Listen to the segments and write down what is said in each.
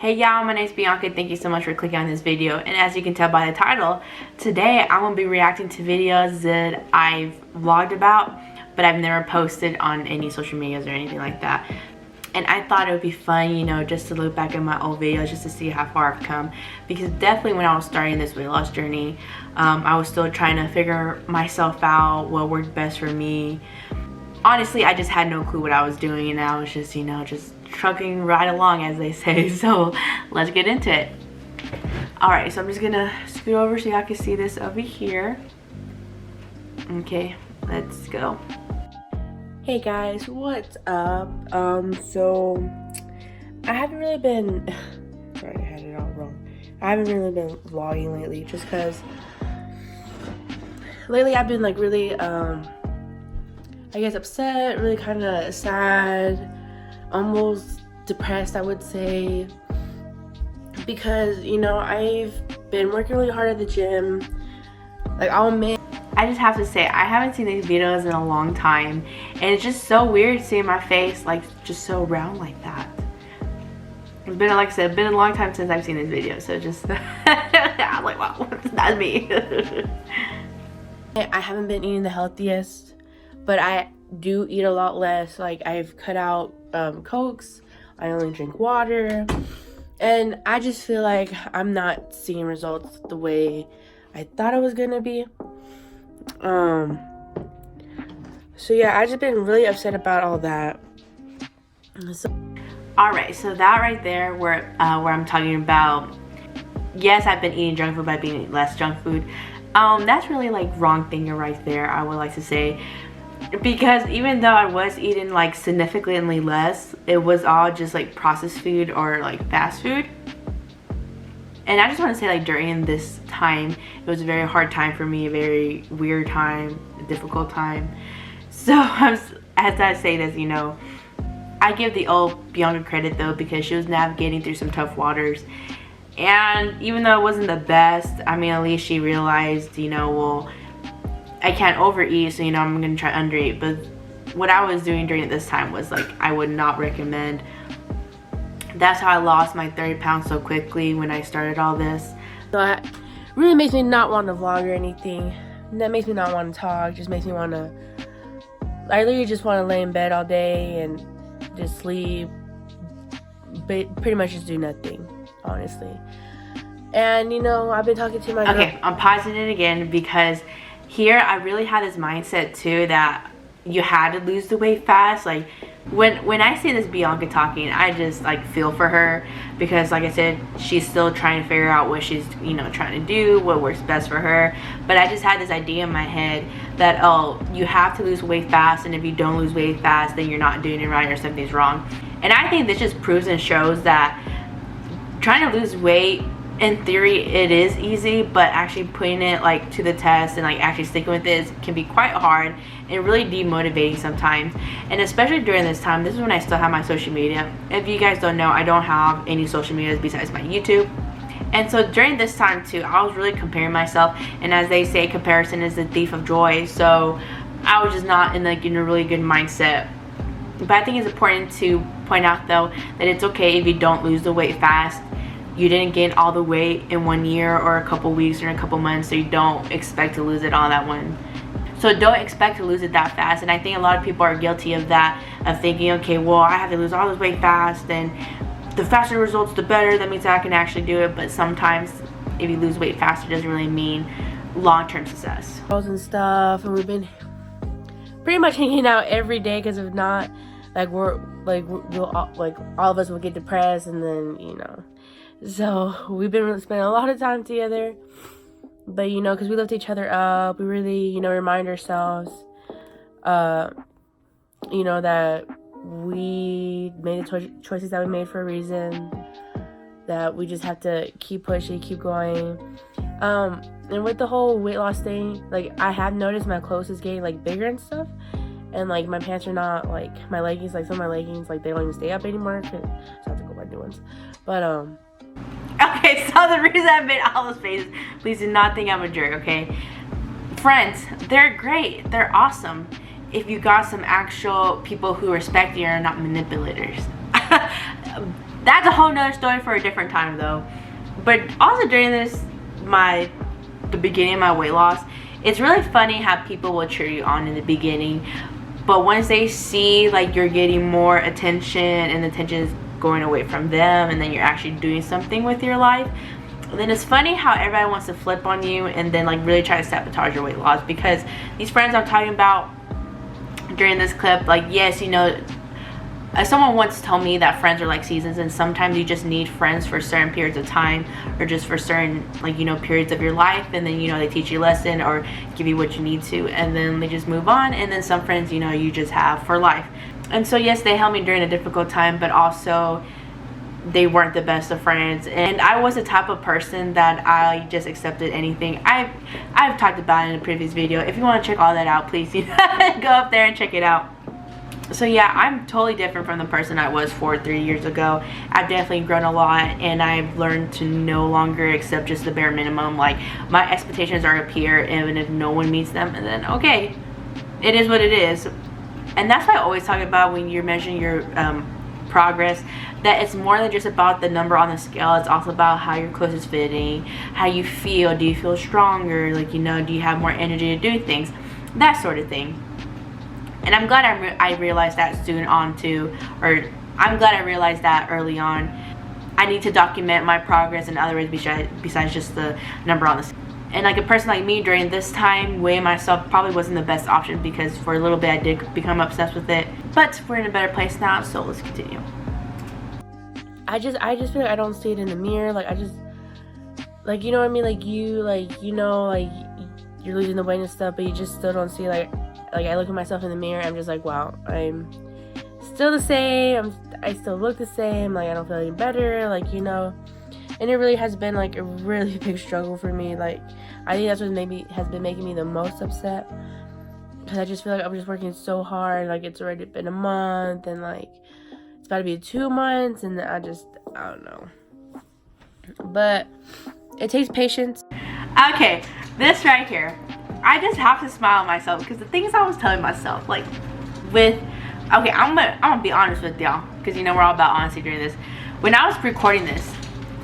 Hey y'all, my name's Bianca. Thank you so much for clicking on this video. And as you can tell by the title, today I'm going to be reacting to videos that I've vlogged about, but I've never posted on any social medias or anything like that. And I thought it would be fun, you know, just to look back at my old videos just to see how far I've come. Because definitely when I was starting this weight loss journey, I was still trying to figure myself out, what worked best for me. Honestly, I just had no clue what I was doing, and I was just, you know, just trucking right along, as they say. So let's get into it. Alright, so I'm just gonna scoot over so y'all can see this over here. Okay, let's go. Hey guys, what's up? So I haven't really been sorry, I had it all wrong. I haven't really been vlogging lately, just because lately I've been like really I guess upset, really kind of sad, almost depressed, I would say, because, you know, I've been working really hard at the gym. Like, I'll admit, I just have to say, I haven't seen these videos in a long time, and it's just so weird seeing my face like just so round like that. It's been, like I said, been a long time since I've seen this video, so just I'm like, wow, that's me. I haven't been eating the healthiest, but I do eat a lot less. Like, I've cut out Cokes, I only drink water, and I just feel like I'm not seeing results the way I thought it was gonna be. So yeah, I just been really upset about all that. Alright, so that right there where I'm talking about, yes, I've been eating junk food by being less junk food. That's really like wrong thinking right there, I would like to say. Because even though I was eating like significantly less, it was all just like processed food or like fast food. And I just want to say, like, during this time, it was a very hard time for me, a very weird time, a difficult time. So as I say this, you know, I give the old Bianca credit though, because she was navigating through some tough waters. And even though it wasn't the best, I mean, at least she realized, you know, well, I can't overeat, so, you know, I'm gonna try undereat. But what I was doing during this time was like, I would not recommend. That's how I lost my 30 pounds so quickly when I started all this. So it really makes me not want to vlog or anything. And that makes me not want to talk. Just makes me want to, I literally just want to lay in bed all day and just sleep. But pretty much just do nothing, honestly. And, you know, I've been talking to my girl. Okay, I'm pausing it again because here I really had this mindset too that you had to lose the weight fast. Like, when I see this Bianca talking, I just like feel for her, because like I said, she's still trying to figure out what she's, you know, trying to do, what works best for her. But I just had this idea in my head that, oh, you have to lose weight fast, and if you don't lose weight fast, then you're not doing it right or something's wrong. And I think this just proves and shows that trying to lose weight, in theory it is easy, but actually putting it like to the test and like actually sticking with this can be quite hard and really demotivating sometimes. And especially during this time, this is when I still have my social media. If you guys don't know, I don't have any social medias besides my YouTube. And so during this time too, I was really comparing myself, and as they say, comparison is the thief of joy. So I was just not in like in a really good mindset. But I think it's important to point out though that it's okay if you don't lose the weight fast. You didn't gain all the weight in 1 year or a couple weeks or a couple months, so you don't expect to lose it all that one. So don't expect to lose it that fast. And I think a lot of people are guilty of that, of thinking, okay, well, I have to lose all this weight fast, and the faster the results, the better. That means I can actually do it. But sometimes if you lose weight faster, it doesn't really mean long-term success. And stuff, and we've been pretty much hanging out every day, because if not, like we'll all of us will get depressed, and then, you know. So we've been spending a lot of time together, but, you know, because we lift each other up, we really, you know, remind ourselves, you know, that we made the choices that we made for a reason, that we just have to keep pushing, keep going. And with the whole weight loss thing, like, I have noticed my clothes is getting like bigger and stuff, and like my pants are not, like, my leggings, like some of my leggings, like, they don't even stay up anymore, so I have to go buy new ones. But okay, so the reason I made all those faces, please do not think I'm a jerk, okay? Friends, they're great, they're awesome if you got some actual people who respect you and are not manipulators. that's a whole nother story for a different time though. But also during the beginning of my weight loss, it's really funny how people will cheer you on in the beginning, but once they see like you're getting more attention and the attention is going away from them, and then you're actually doing something with your life, then it's funny how everybody wants to flip on you and then like really try to sabotage your weight loss. Because these friends I'm talking about during this clip, like, yes, you know, someone once told me that friends are like seasons, and sometimes you just need friends for certain periods of time, or just for certain, like, you know, periods of your life, and then, you know, they teach you a lesson or give you what you need to, and then they just move on. And then some friends, you know, you just have for life. And so yes, they helped me during a difficult time, but also they weren't the best of friends. And I was the type of person that I just accepted anything. I've talked about it in a previous video. If you want to check all that out, please, you know, go up there and check it out. So yeah, I'm totally different from the person I was 3 years ago. I've definitely grown a lot, and I've learned to no longer accept just the bare minimum. Like, my expectations are up here, and if no one meets them, and then okay, it is what it is. And that's why I always talk about when you're measuring your progress, that it's more than just about the number on the scale. It's also about how your clothes is fitting, how you feel. Do you feel stronger? Like, you know, do you have more energy to do things? That sort of thing. And I'm glad I realized that soon on too, or I'm glad I realized that early on. I need to document my progress in other ways besides just the number on the scale. And like a person like me during this time, weighing myself probably wasn't the best option, because for a little bit I did become obsessed with it. But we're in a better place now, so let's continue. I just feel like I don't see it in the mirror. Like, I just, like, you know what I mean? Like, you know, like, you're losing the weight and stuff, but you just still don't see, like I look at myself in the mirror, I'm just like, wow, I'm still the same. I still look the same. Like, I don't feel any better. Like, you know. And it really has been like a really big struggle for me. Like, I think that's what maybe has been making me the most upset, because I just feel like I'm just working so hard. Like, it's already been a month, and like it's about to be 2 months, and I don't know. But it takes patience. Okay, this right here, I just have to smile at myself, because the things I was telling myself, like, okay, I'm gonna be honest with y'all, because, you know, we're all about honesty during this. When I was recording this,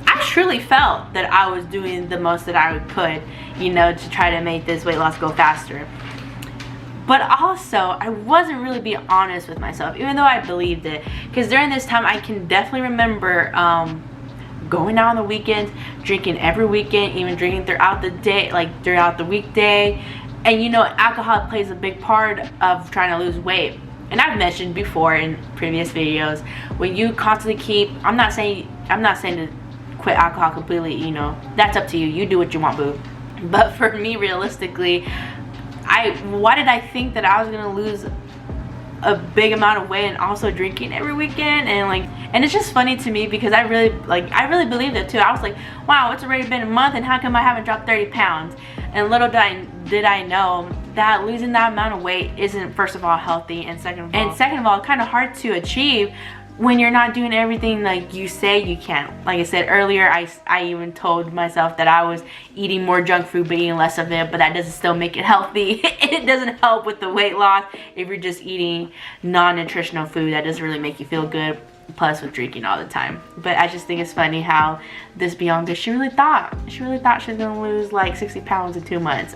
I truly felt that I was doing the most that I could, you know, to try to make this weight loss go faster. But also, I wasn't really being honest with myself, even though I believed it. Because during this time, I can definitely remember going out on the weekends, drinking every weekend, even drinking throughout the day, like throughout the weekday. And, you know, alcohol plays a big part of trying to lose weight. And I've mentioned before in previous videos, when you constantly keep, I'm not saying to quit alcohol completely, you know, that's up to you. You do what you want, boo. But for me, realistically, why did I think that I was gonna lose a big amount of weight and also drinking every weekend? And it's just funny to me, because I really believed it too. I was like, wow, it's already been a month, and how come I haven't dropped 30 pounds? And little did I know that losing that amount of weight isn't, first of all, healthy, and second of all, kind of hard to achieve when you're not doing everything like you say you can. Like I said earlier, I even told myself that I was eating more junk food but eating less of it, but that doesn't still make it healthy. It doesn't help with the weight loss if you're just eating non-nutritional food. That doesn't really make you feel good, plus with drinking all the time. But I just think it's funny how this Bianca, she really thought she was gonna lose like 60 pounds in 2 months.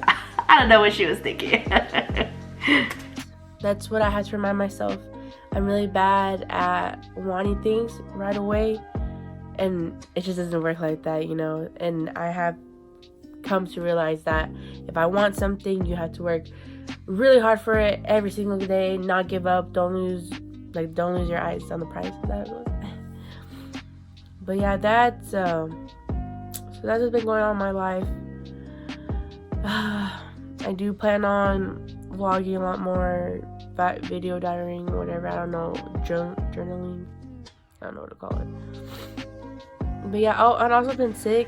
I don't know what she was thinking. That's what I had to remind myself. I'm really bad at wanting things right away, and it just doesn't work like that, you know. And I have come to realize that if I want something, you have to work really hard for it every single day, not give up, don't lose your eyes on the prize. But yeah, so that's what's been going on in my life. I do plan on vlogging a lot more, video diarying, whatever, I don't know, journaling, I don't know what to call it. But yeah, I've also been sick.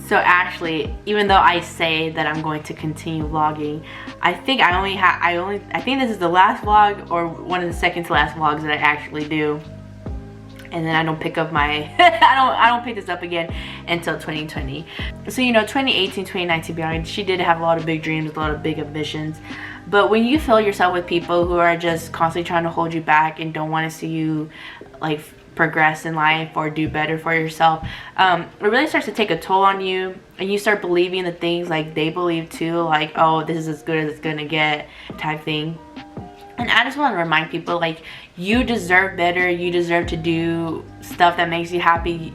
So actually, even though I say that I'm going to continue vlogging, I think I think this is the last vlog, or one of the second to last vlogs that I actually do. And then I don't pick up my I don't pick this up again until 2020. So, you know, 2018, 2019 beyond, she did have a lot of big dreams, a lot of big ambitions. But when you fill yourself with people who are just constantly trying to hold you back and don't want to see you like progress in life or do better for yourself, it really starts to take a toll on you, and you start believing the things like they believe too, like, oh, this is as good as it's gonna get type thing. And I just want to remind people, like, you deserve better. You deserve to do stuff that makes you happy.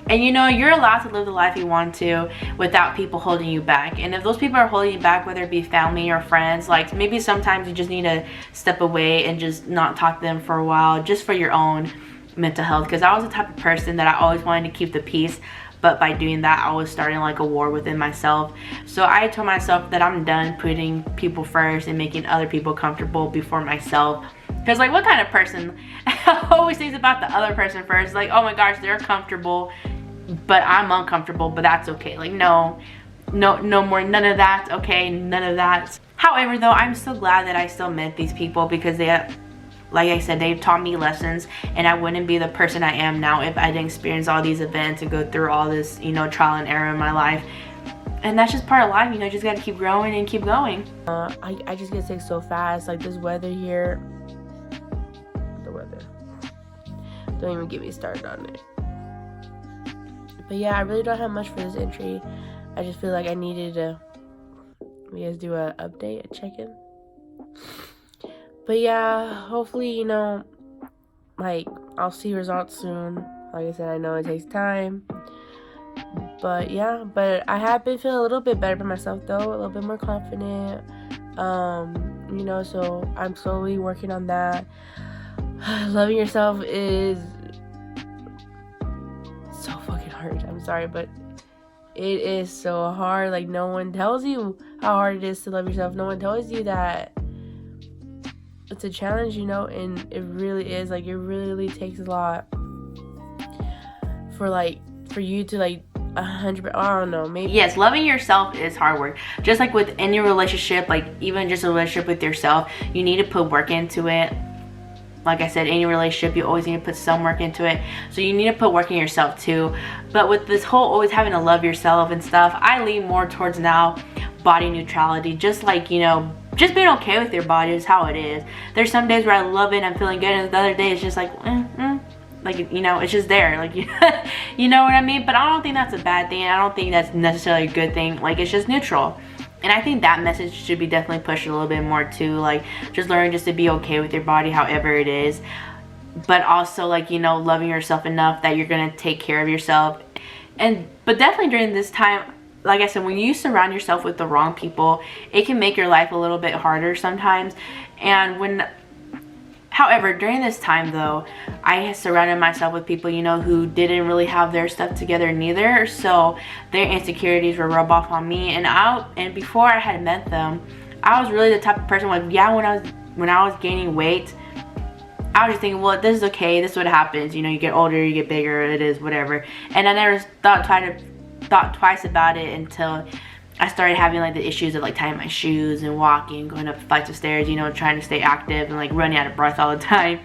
And you know, you're allowed to live the life you want to without people holding you back. And if those people are holding you back, whether it be family or friends, like maybe sometimes you just need to step away and just not talk to them for a while, just for your own mental health. Because I was the type of person that I always wanted to keep the peace, but by doing that I was starting like a war within myself. So I told myself that I'm done putting people first and making other people comfortable before myself. Because like, what kind of person always thinks about the other person first? Like, oh my gosh, they're comfortable but I'm uncomfortable, but that's okay. Like, no more, none of that. Okay, none of that. However though, I'm so glad that I still met these people, because they, like I said, they've taught me lessons, and I wouldn't be the person I am now if I didn't experience all these events and go through all this, you know, trial and error in my life. And that's just part of life, you know, you just gotta keep growing and keep going. I just get sick so fast. Like, this weather here, the weather, don't even get me started on it. But yeah, I really don't have much for this entry. I just feel like I needed to, you guys, do a update, a check-in. But yeah, hopefully, you know, like, I'll see results soon. Like I said, I know it takes time. But yeah, but I have been feeling a little bit better about myself though, a little bit more confident. You know, so I'm slowly working on that. Loving yourself is so fucking hard. I'm sorry, but it is so hard. Like, no one tells you how hard it is to love yourself. No one tells you that it's a challenge, you know, and it really is. Like, it really takes a lot for you to, like, 100%, I don't know, maybe. Yes, loving yourself is hard work. Just like with any relationship, like even just a relationship with yourself, you need to put work into it. Like I said, any relationship, you always need to put some work into it. So you need to put work in yourself too. But with this whole always having to love yourself and stuff, I lean more towards now body neutrality. Just like, you know, just being okay with your body is how it is. There's some days where I love it and I'm feeling good, and the other day it's just like, like, you know, it's just there. Like, you know what I mean? But I don't think that's a bad thing. I don't think that's necessarily a good thing. Like, it's just neutral. And I think that message should be definitely pushed a little bit more too. Like, just learning just to be okay with your body however it is. But also, like, you know, loving yourself enough that you're going to take care of yourself. But definitely during this time, like I said, when you surround yourself with the wrong people, it can make your life a little bit harder sometimes. However, during this time though, I surrounded myself with people, you know, who didn't really have their stuff together neither. So their insecurities were rubbed off on me. And before I had met them, I was really the type of person, like, yeah, when I was gaining weight, I was just thinking, well, this is okay, this is what happens, you know, you get older, you get bigger, it is whatever. And I never thought twice about it until I started having like the issues of like tying my shoes and walking, going up flights of stairs, you know, trying to stay active and like running out of breath all the time.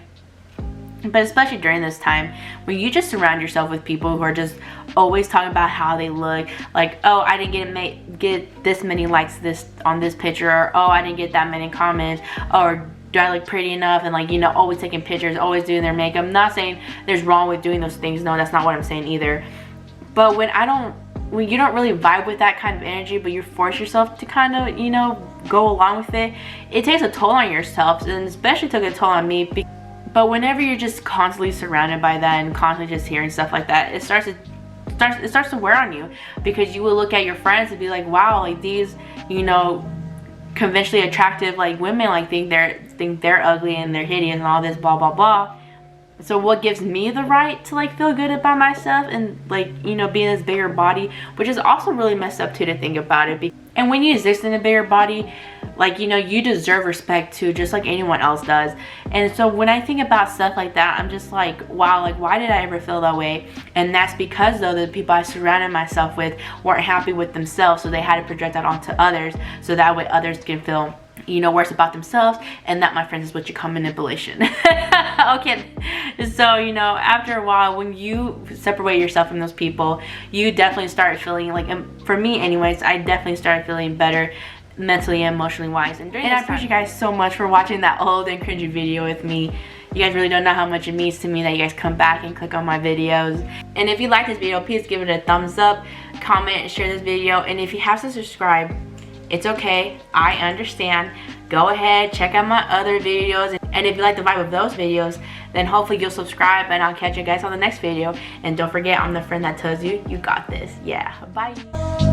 But especially during this time, when you just surround yourself with people who are just always talking about how they look, like, oh, I didn't get this many likes on this picture, or oh, I didn't get that many comments, or do I look pretty enough, and like, you know, always taking pictures, always doing their makeup. I'm not saying there's wrong with doing those things. No, that's not what I'm saying either. But when you don't really vibe with that kind of energy, but you force yourself to kind of, you know, go along with it, it takes a toll on yourself, and especially took a toll on me. But whenever you're just constantly surrounded by that and constantly just hearing stuff like that, it starts to wear on you, because you will look at your friends and be like, wow, like these, you know, conventionally attractive like women, like think they're ugly and they're hideous and all this blah blah blah. So what gives me the right to like feel good about myself and like, you know, be in this bigger body, which is also really messed up too to think about it. And when you exist in a bigger body, like, you know, you deserve respect too, just like anyone else does. And so when I think about stuff like that, I'm just like, wow, like, why did I ever feel that way? And that's because though the people I surrounded myself with weren't happy with themselves, so they had to project that onto others, so that way others can feel, you know, worse about themselves. And that, my friends, is what you call manipulation. Okay, so, you know, after a while, when you separate yourself from those people, you definitely start feeling like, and for me anyways, I definitely started feeling better mentally and emotionally wise. And I appreciate you guys so much for watching that old and cringy video with me. You guys really don't know how much it means to me that you guys come back and click on my videos. And if you like this video, please give it a thumbs up, comment, share this video. And if you have to subscribe, it's okay, I understand. Go ahead, check out my other videos. And if you like the vibe of those videos, then hopefully you'll subscribe, and I'll catch you guys on the next video. And don't forget, I'm the friend that tells you, you got this. Yeah, bye.